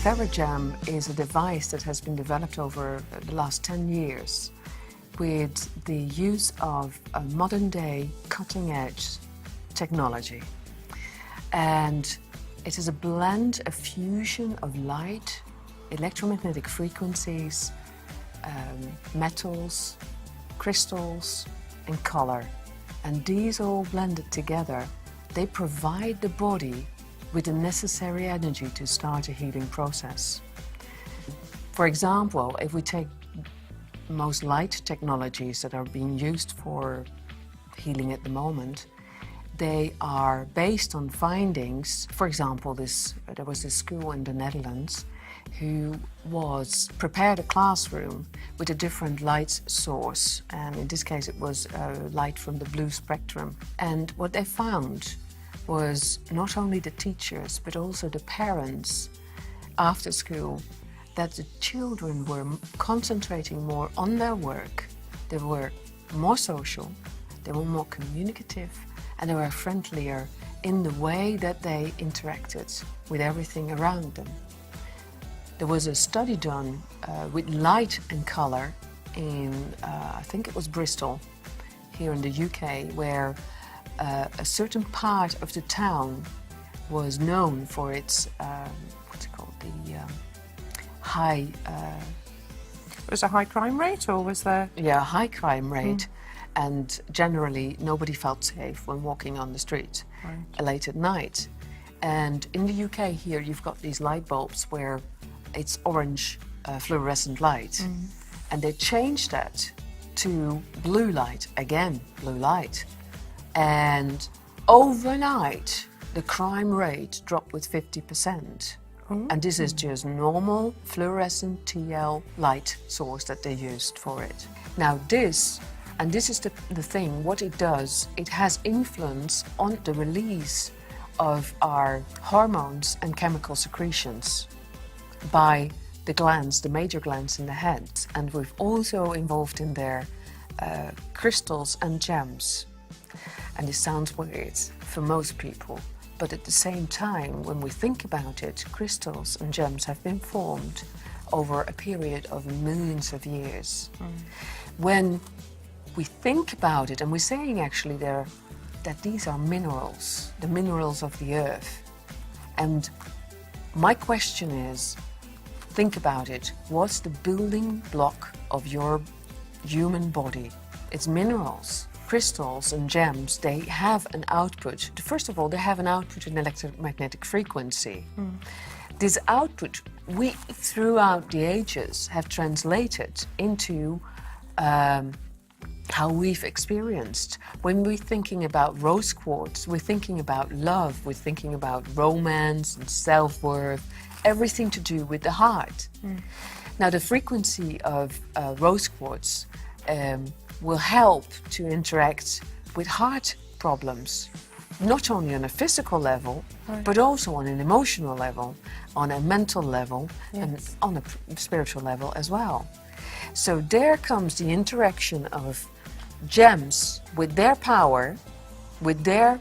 Theragem is a device that has been developed over the last 10 years with the use of a modern-day cutting-edge technology. And it is a blend, a fusion of light, electromagnetic frequencies, metals, crystals, and color. And these all blended together, they provide the body with the necessary energy to start a healing process. For example, if we take most light technologies that are being used for healing at the moment, they are based on findings. For example, there was this school in the Netherlands who prepared a classroom with a different light source, and in this case it was light from the blue spectrum. And what they found was not only the teachers but also the parents after school, that the children were concentrating more on their work, they were more social, they were more communicative, and they were friendlier in the way that they interacted with everything around them. There was a study done with light and color in, I think it was Bristol, here in the UK, where a certain part of the town was known for its, what's it called, the high... Was there a high crime rate, or was there... Yeah, high crime rate. And generally nobody felt safe when walking on the street late at night. And in the UK here, you've got these light bulbs where it's orange fluorescent light. And they changed that to blue light, again, blue light. And overnight, the crime rate dropped with 50%. And this is just normal fluorescent TL light source that they used for it. Now this is the thing, what it does, it has influence on the release of our hormones and chemical secretions by the glands, the major glands in the head. And we've also involved in there crystals and gems. And this sounds weird for most people, but at the same time, when we think about it, crystals and gems have been formed over a period of millions of years. When we think about it, and we're saying actually there that these are minerals, the minerals of the earth. And my question is, think about it, what's the building block of your human body? It's minerals. Crystals and gems, they have an output. First of all, they have an output in electromagnetic frequency. This output, we throughout the ages have translated into how we've experienced. When we're thinking about rose quartz, we're thinking about love, we're thinking about romance and self-worth, everything to do with the heart. Now, the frequency of rose quartz will help to interact with heart problems, not only on a physical level, but also on an emotional level, on a mental level, and on a spiritual level as well. So there comes the interaction of gems with their power, with their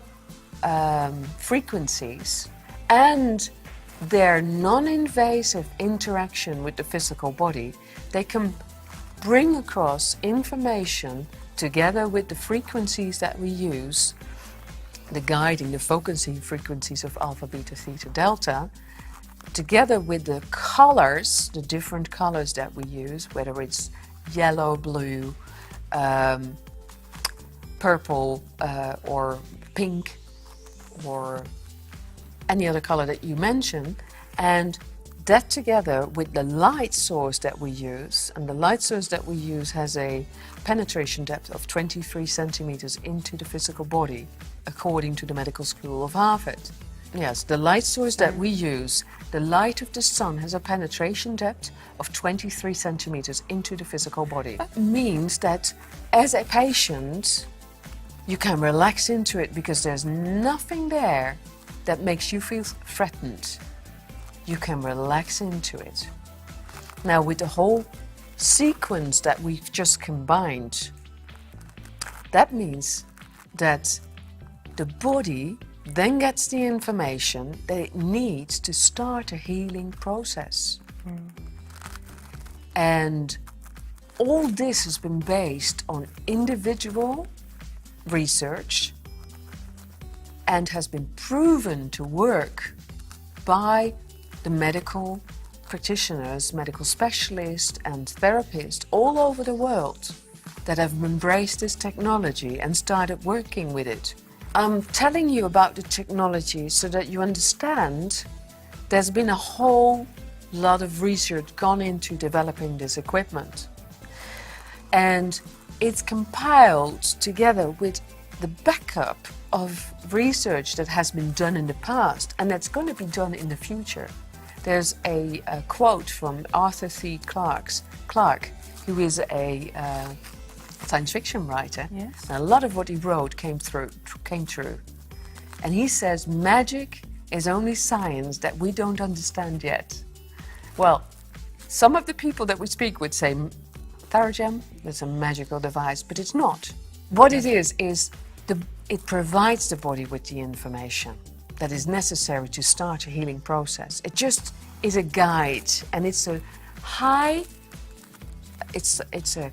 frequencies, and their non-invasive interaction with the physical body. They can bring across information together with the frequencies that we use, the guiding, the focusing frequencies of alpha, beta, theta, delta, together with the colors, the different colors that we use, whether it's yellow, blue, purple, or pink, or any other color that you mention, and that together with the light source that we use, and the light source that we use has a penetration depth of 23 centimeters into the physical body, according to the medical school of Harvard. Yes, the light source that we use, the light of the sun, has a penetration depth of 23 centimeters into the physical body. That means that as a patient, you can relax into it because there's nothing there that makes you feel threatened. You can relax into it. Now, with the whole sequence that we've just combined, that means that the body then gets the information that it needs to start a healing process. And all this has been based on individual research and has been proven to work by the medical practitioners, medical specialists and therapists all over the world that have embraced this technology and started working with it. I'm telling you about the technology so that you understand there's been a whole lot of research gone into developing this equipment. And it's compiled together with the backup of research that has been done in the past and that's going to be done in the future. There's a quote from Arthur C. Clarke, who is a science fiction writer. Yes. And a lot of what he wrote came true. And he says, magic is only science that we don't understand yet. Well, some of the people that we speak with say, Theragem is a magical device, but it's not. What it is it provides the body with the information that is necessary to start a healing process. It just is a guide, and it's a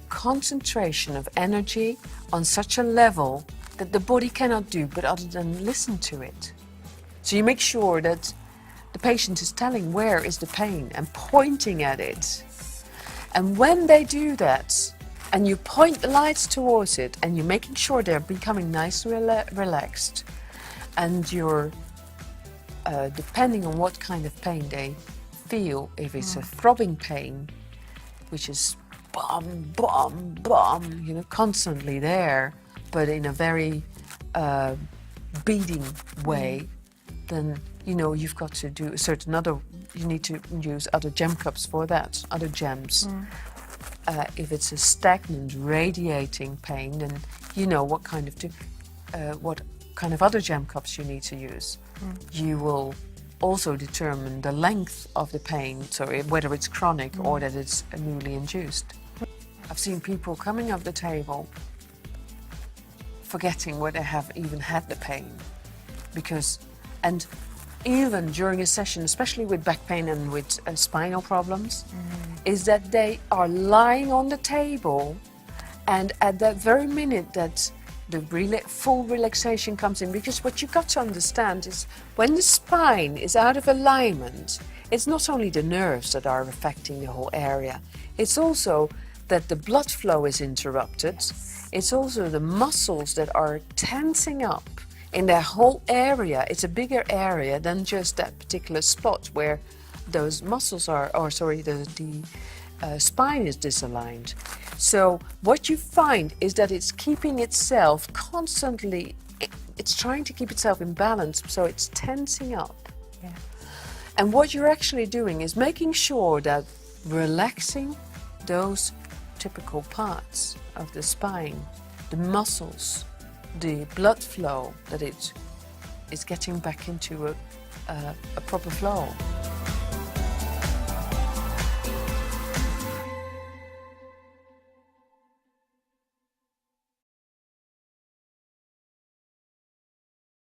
concentration of energy on such a level that the body cannot do but other than listen to it. So you make sure that the patient is telling where is the pain and pointing at it. And when they do that, and you point the lights towards it, and you're making sure they're becoming nice and relaxed, and you're, depending on what kind of pain they feel, if it's a throbbing pain, which is bum, bum, bum, you know, constantly there, but in a very beating way, then, you know, you've got to do a certain other, you need to use other gem cups for that, other gems. If it's a stagnant, radiating pain, then you know what kind of other gem cups you need to use. You will also determine the length of the pain, so whether it's chronic or that it's newly induced. I've seen people coming up the table forgetting where they have even had the pain, and even during a session, especially with back pain and with spinal problems, is that they are lying on the table, and at that very minute that the full relaxation comes in, because what you've got to understand is when the spine is out of alignment, it's not only the nerves that are affecting the whole area, it's also that the blood flow is interrupted, it's also the muscles that are tensing up in their whole area. It's a bigger area than just that particular spot where those muscles are, the spine is disaligned. So what you find is that it's keeping itself constantly, it's trying to keep itself in balance, so it's tensing up. Yeah. And what you're actually doing is making sure that relaxing those typical parts of the spine, the muscles, the blood flow, that it is getting back into a proper flow.